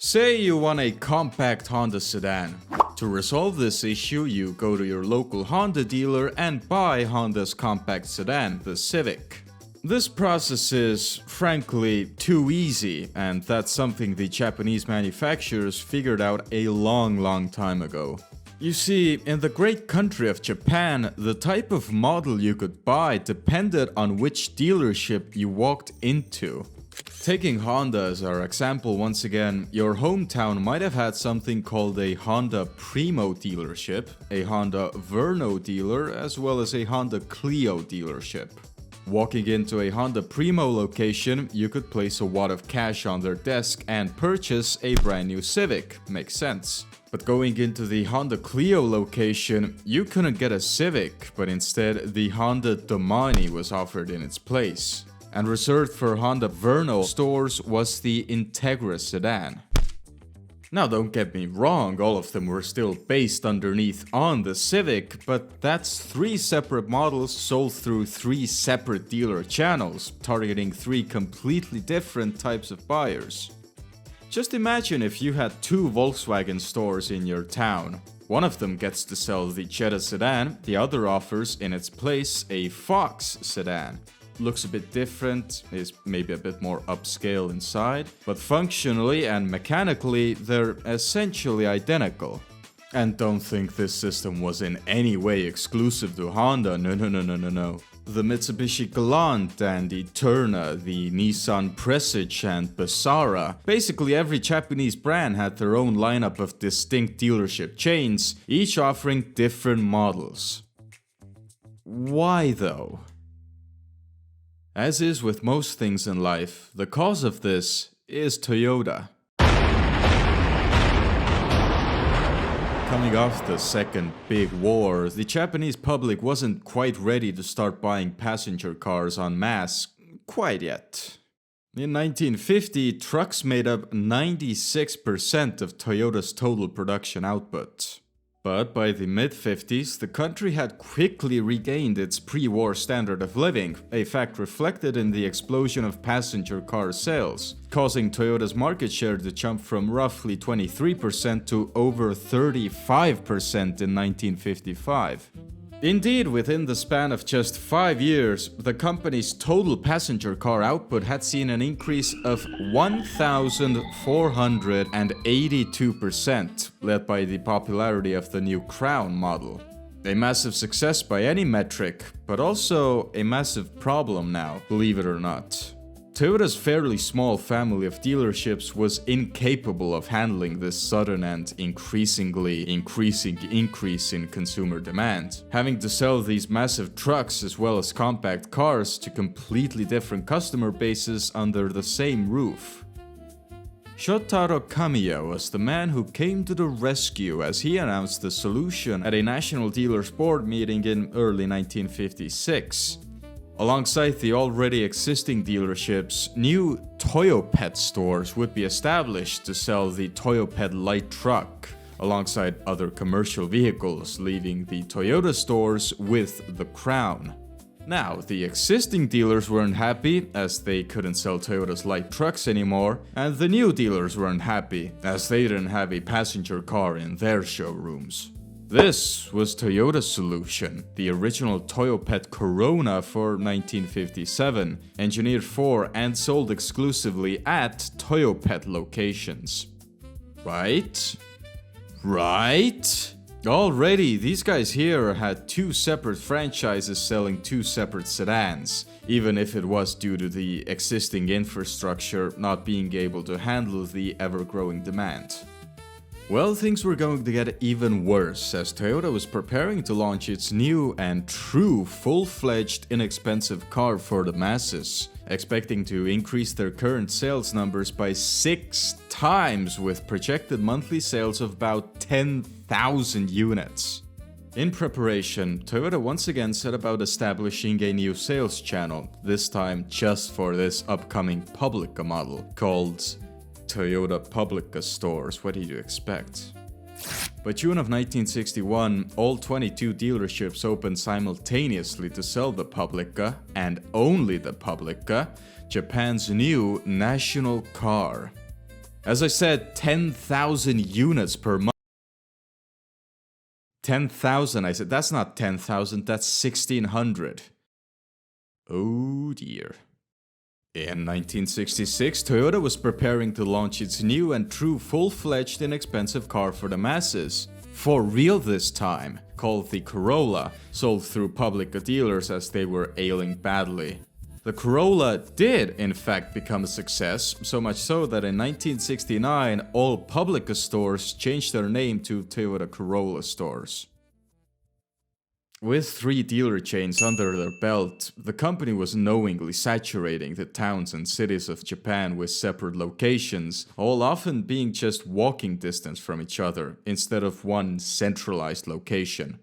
Say you want a compact Honda sedan. To resolve this issue, you go to your local Honda dealer and buy Honda's compact sedan, the Civic. This process is, frankly, too easy, and that's something the Japanese manufacturers figured out a long time ago. You see, in the great country of Japan, the type of model you could buy depended on which dealership you walked into. Taking Honda as our example once again, your hometown might have had something called a Honda Primo dealership, a Honda Verno dealer, as well as a Honda Clio dealership. Walking into a Honda Primo location, you could place a wad of cash on their desk and purchase a brand new Civic. Makes sense. But going into the Honda Clio location, you couldn't get a Civic, but instead the Honda Domani was offered in its place. And reserved for Honda Verno stores was the Integras sedan. Now don't get me wrong, all of them were still based underneath on the Civic, but that's 3 separate models sold through 3 separate dealer channels, targeting 3 completely different types of buyers. Just imagine if you had 2 Volkswagen stores in your town. One of them gets to sell the Jetta sedan, the other offers in its place a Fox sedan. Looks a bit different, is maybe a bit more upscale inside, but functionally and mechanically they're essentially identical. And don't think this system was in any way exclusive to Honda, no. The Mitsubishi Galant and Eterna, the Nissan Prestige and Basara, basically every Japanese brand had their own lineup of distinct dealership chains, each offering different models. Why though? As is with most things in life, the cause of this is Toyota. Coming off the second big war, the Japanese public wasn't quite ready to start buying passenger cars en masse quite yet. In 1950, trucks made up 96% of Toyota's total production output. But by the mid-50s, the country had quickly regained its pre-war standard of living, a fact reflected in the explosion of passenger car sales, causing Toyota's market share to jump from roughly 23% to over 35% in 1955. Indeed, within the span of just 5 years, the company's total passenger car output had seen an increase of 1,482%, led by the popularity of the new Crown model. A massive success by any metric, but also a massive problem now, believe it or not. Toyota's fairly small family of dealerships was incapable of handling this sudden and increasingly increasing increase in consumer demand, having to sell these massive trucks as well as compact cars to completely different customer bases under the same roof. Shotaro Kamiya was the man who came to the rescue as he announced the solution at a national dealers board meeting in early 1956. Alongside the already existing dealerships, new Toyopet stores would be established to sell the Toyopet light truck, alongside other commercial vehicles, leaving the Toyota stores with the Crown. Now, the existing dealers weren't happy, as they couldn't sell Toyota's light trucks anymore, and the new dealers weren't happy, as they didn't have a passenger car in their showrooms. This was Toyota's solution, the original Toyopet Corona for 1957, engineered for and sold exclusively at Toyopet locations. Right? Already, these guys here had 2 separate franchises selling 2 separate sedans, even if it was due to the existing infrastructure not being able to handle the ever-growing demand. Well, things were going to get even worse as Toyota was preparing to launch its new and true full-fledged inexpensive car for the masses, expecting to increase their current sales numbers by 6 times with projected monthly sales of about 10,000 units. In preparation, Toyota once again set about establishing a new sales channel, this time just for this upcoming Publica model, called Toyota Publica stores. What did you expect? By June of 1961, all 22 dealerships opened simultaneously to sell the Publica, and only the Publica, Japan's new national car. As I said, 10,000 units per month. 10,000, I said, that's not 10,000, that's 1,600. Oh dear. In 1966, Toyota was preparing to launch its new and true full-fledged inexpensive car for the masses. For real this time, called the Corolla, sold through public dealers as they were ailing badly. The Corolla did, in fact, become a success, so much so that in 1969, all public stores changed their name to Toyota Corolla stores. With 3 dealer chains under their belt, the company was knowingly saturating the towns and cities of Japan with separate locations, all often being just walking distance from each other, instead of one centralized location.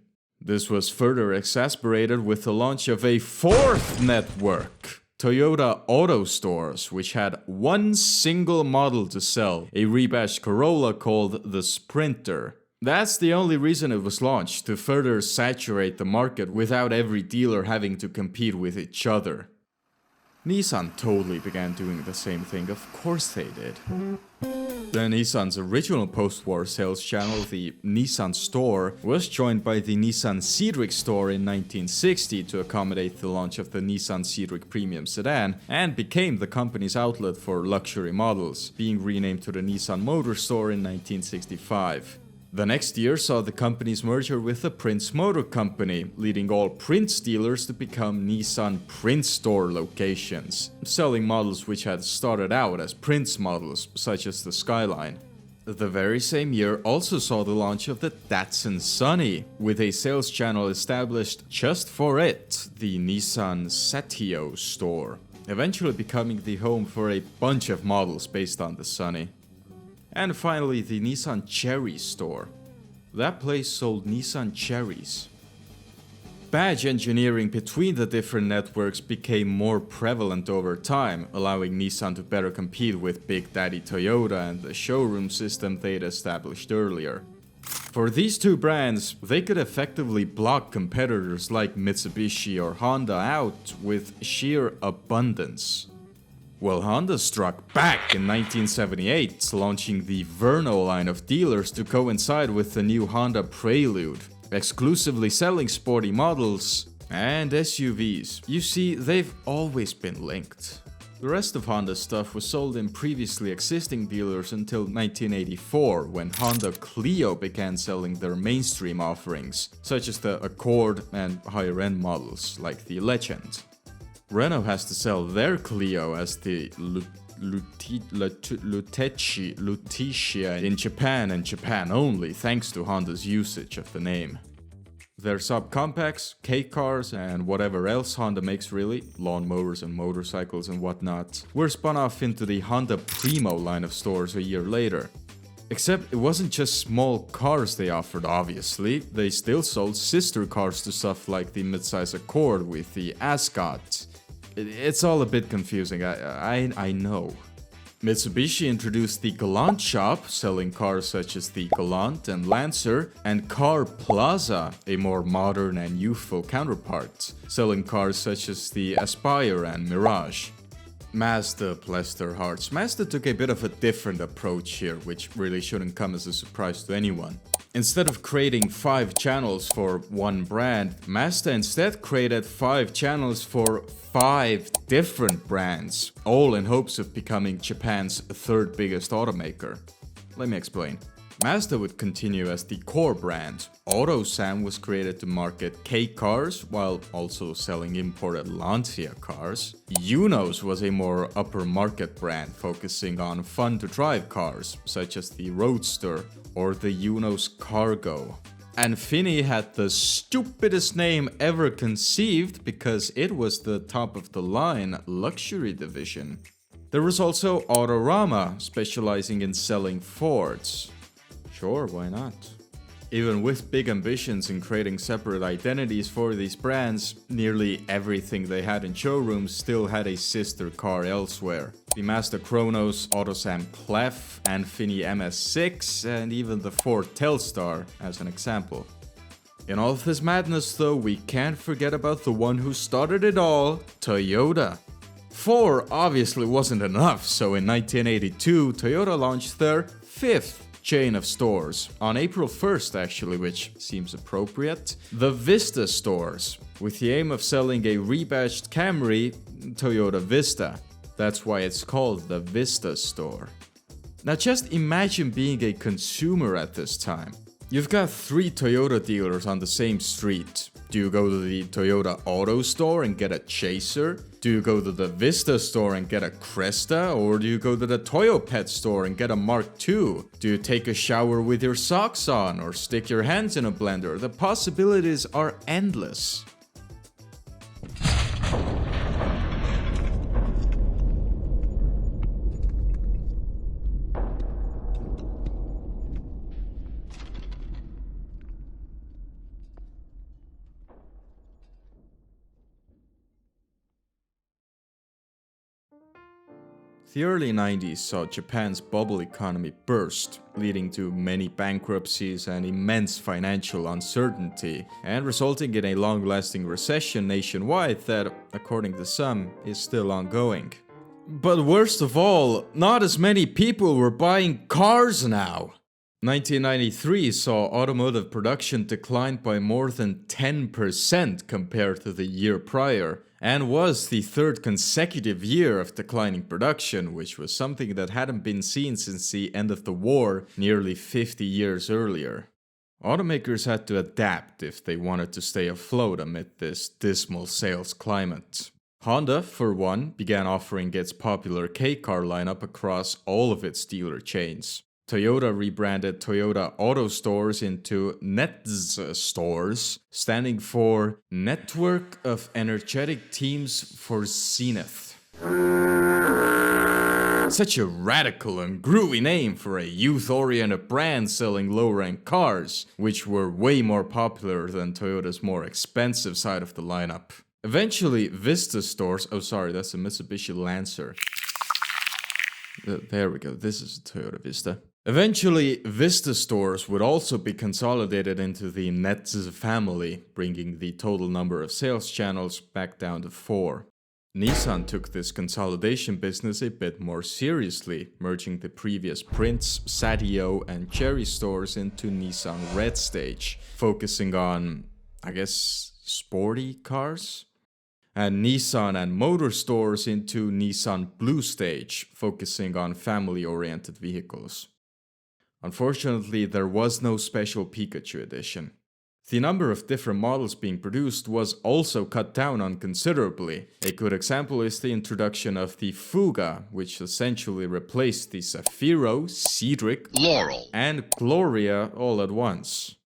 This was further exacerbated with the launch of a 4th network, Toyota Auto Stores, which had one single model to sell, a rebadged Corolla called the Sprinter. That's the only reason it was launched, to further saturate the market without every dealer having to compete with each other. Nissan totally began doing the same thing, of course they did. Then Nissan's original post-war sales channel, the Nissan Store, was joined by the Nissan Civics Store in 1960 to accommodate the launch of the Nissan Civic premium sedan, and became the company's outlet for luxury models, being renamed to the Nissan Motor Store in 1965. The next year saw the company's merger with the Prince Motor Company, leading all Prince dealers to become Nissan Prince Store locations, selling models which had started out as Prince models, such as the Skyline. The very same year also saw the launch of the Datsun Sunny, with a sales channel established just for it, the Nissan Satio Store, eventually becoming the home for a bunch of models based on the Sunny. And finally, the Nissan Cherry Store. That place sold Nissan Cherries. Badge engineering between the different networks became more prevalent over time, allowing Nissan to better compete with Big Daddy Toyota and the showroom system they'd established earlier. For these two brands, they could effectively block competitors like Mitsubishi or Honda out with sheer abundance. Well, Honda struck back in 1978, launching the Verno line of dealers to coincide with the new Honda Prelude, exclusively selling sporty models and SUVs. You see, they've always been linked. The rest of Honda's stuff was sold in previously existing dealers until 1984, when Honda Clio began selling their mainstream offerings, such as the Accord and higher-end models like the Legend. Renault has to sell their Clio as the Lutetia in Japan and Japan only, thanks to Honda's usage of the name. Their subcompacts, K-cars, and whatever else Honda makes really, lawnmowers and motorcycles and whatnot, were spun off into the Honda Primo line of stores a year later. Except it wasn't just small cars they offered, obviously. They still sold sister cars to stuff like the midsize Accord with the Ascot. It's all a bit confusing, I know. Mitsubishi introduced the Galant shop, selling cars such as the Galant and Lancer, and Car Plaza, a more modern and youthful counterpart, selling cars such as the Aspire and Mirage. Mazda, bless their hearts. Mazda took a bit of a different approach here, which really shouldn't come as a surprise to anyone. Instead of creating 5 channels for one brand, Mazda instead created 5 channels for 5 different brands, all in hopes of becoming Japan's 3rd biggest automaker. Let me explain. Mazda would continue as the core brand. Autosam was created to market K-cars while also selling imported Lancia cars. Eunos was a more upper market brand focusing on fun-to-drive cars, such as the Roadster or the Eunos Cargo. And Fini had the stupidest name ever conceived because it was the top-of-the-line luxury division. There was also Autorama, specializing in selling Fords. Sure, why not? Even with big ambitions in creating separate identities for these brands, nearly everything they had in showrooms still had a sister car elsewhere. The Mazda Chronos, Autosam Clef, and Fini MS6, and even the Ford Telstar as an example. In all of this madness though, we can't forget about the one who started it all, Toyota. 4 obviously wasn't enough, so in 1982, Toyota launched their 5th chain of stores, on April 1st actually, which seems appropriate, the Vista stores, with the aim of selling a rebadged Camry, Toyota Vista. That's why it's called the Vista store. Now just imagine being a consumer at this time. You've got 3 Toyota dealers on the same street. Do you go to the Toyota Auto store and get a Chaser? Do you go to the Vista store and get a Cresta? Or do you go to the Toyopet store and get a Mark II? Do you take a shower with your socks on or stick your hands in a blender? The possibilities are endless. The early 90s saw Japan's bubble economy burst, leading to many bankruptcies and immense financial uncertainty, and resulting in a long-lasting recession nationwide that, according to some, is still ongoing. But worst of all, not as many people were buying cars now. 1993 saw automotive production decline by more than 10% compared to the year prior, and was the 3rd consecutive year of declining production, which was something that hadn't been seen since the end of the war nearly 50 years earlier. Automakers had to adapt if they wanted to stay afloat amid this dismal sales climate. Honda, for one, began offering its popular K-car lineup across all of its dealer chains. Toyota rebranded Toyota Auto Stores into NETS stores, standing for Network of Energetic Teams for Zenith. Such a radical and groovy name for a youth-oriented brand selling lower-end cars, which were way more popular than Toyota's more expensive side of the lineup. Eventually, Vista stores, oh sorry, that's a Mitsubishi Lancer. There we go, this is a Toyota Vista. Eventually, Vista stores would also be consolidated into the NETS family, bringing the total number of sales channels back down to 4. Nissan took this consolidation business a bit more seriously, merging the previous Prince, Sadio, and Cherry stores into Nissan Red Stage, focusing on, I guess, sporty cars? And Nissan and Motor stores into Nissan Blue Stage, focusing on family-oriented vehicles. Unfortunately, there was no special Pikachu edition. The number of different models being produced was also cut down on considerably. A good example is the introduction of the Fuga, which essentially replaced the Zafiro, Cedric, Laurel, and Gloria all at once.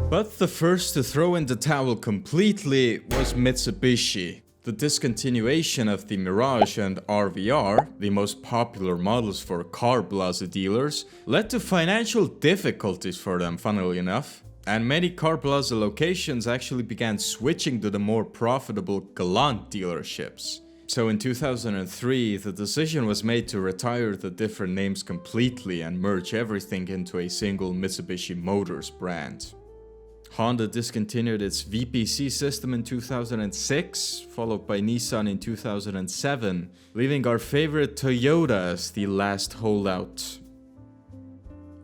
But the first to throw in the towel completely was Mitsubishi. The discontinuation of the Mirage and RVR, the most popular models for car plaza dealers, led to financial difficulties for them, funnily enough. And many car plaza locations actually began switching to the more profitable Galant dealerships. So in 2003, the decision was made to retire the different names completely and merge everything into a single Mitsubishi Motors brand. Honda discontinued its VPC system in 2006, followed by Nissan in 2007, leaving our favorite Toyota as the last holdout.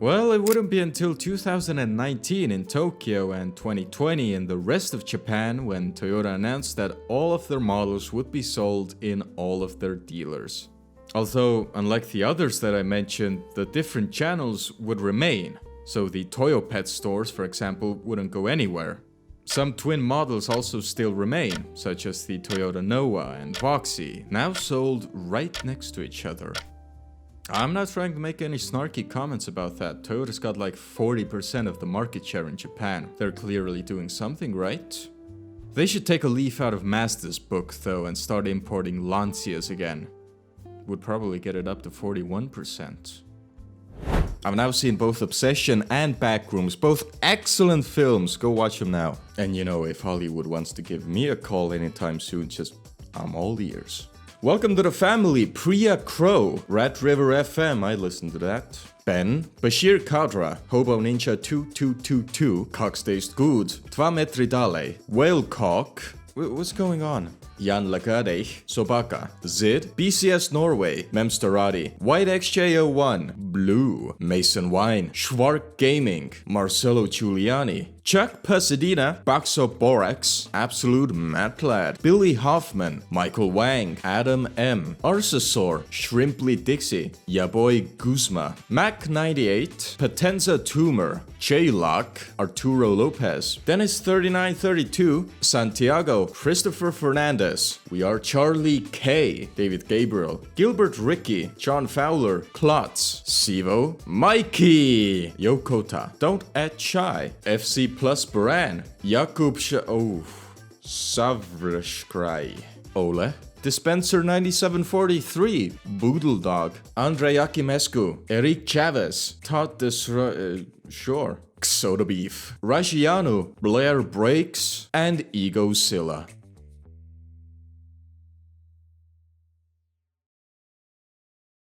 Well, it wouldn't be until 2019 in Tokyo and 2020 in the rest of Japan when Toyota announced that all of their models would be sold in all of their dealers. Although, unlike the others that I mentioned, the different channels would remain. So the Toyopet stores, for example, wouldn't go anywhere. Some twin models also still remain, such as the Toyota Noah and Voxy, now sold right next to each other. I'm not trying to make any snarky comments about that. Toyota's got like 40% of the market share in Japan. They're clearly doing something right. They should take a leaf out of Mazda's book though and start importing Lancias again. Would probably get it up to 41%. I've now seen both Obsession and Backrooms, both excellent films. Go watch them now. And you know, if Hollywood wants to give me a call anytime soon, I'm all ears. Welcome to the family, Priya Crow, Rat River FM, I listened to that. Ben, Bashir Kadra, Hobo Ninja 2222, Cock Stays Good, 2 metri dalej, Whale Cock. What's going on? Jan Lagade, Sobaka, Zid, BCS Norway, Memsterati, White XJ01, Blue, Mason Wine, Schwark Gaming, Marcelo Giuliani, Chuck Pasadena, Baxo Borax, Absolute Matlad, Billy Hoffman, Michael Wang, Adam M, Arsasaur, Shrimply Dixie, Yaboy Guzma, Mac98, Potenza Tumor, J-Lock, Arturo Lopez, Dennis3932, Santiago, Christopher Fernandez, We Are Charlie K, David Gabriel, Gilbert Ricky, John Fowler, Klotz, Sivo, Mikey, Yokota, Don't Act Shy, FC Plus Baran, Jakub Savrishkrai, Ole, Dispenser 9743, Boodle Dog, Andre Akimescu, Eric Chavez, Todd Sure, Soda Beef, Rajianu, Blair Breaks, and Ego Silla.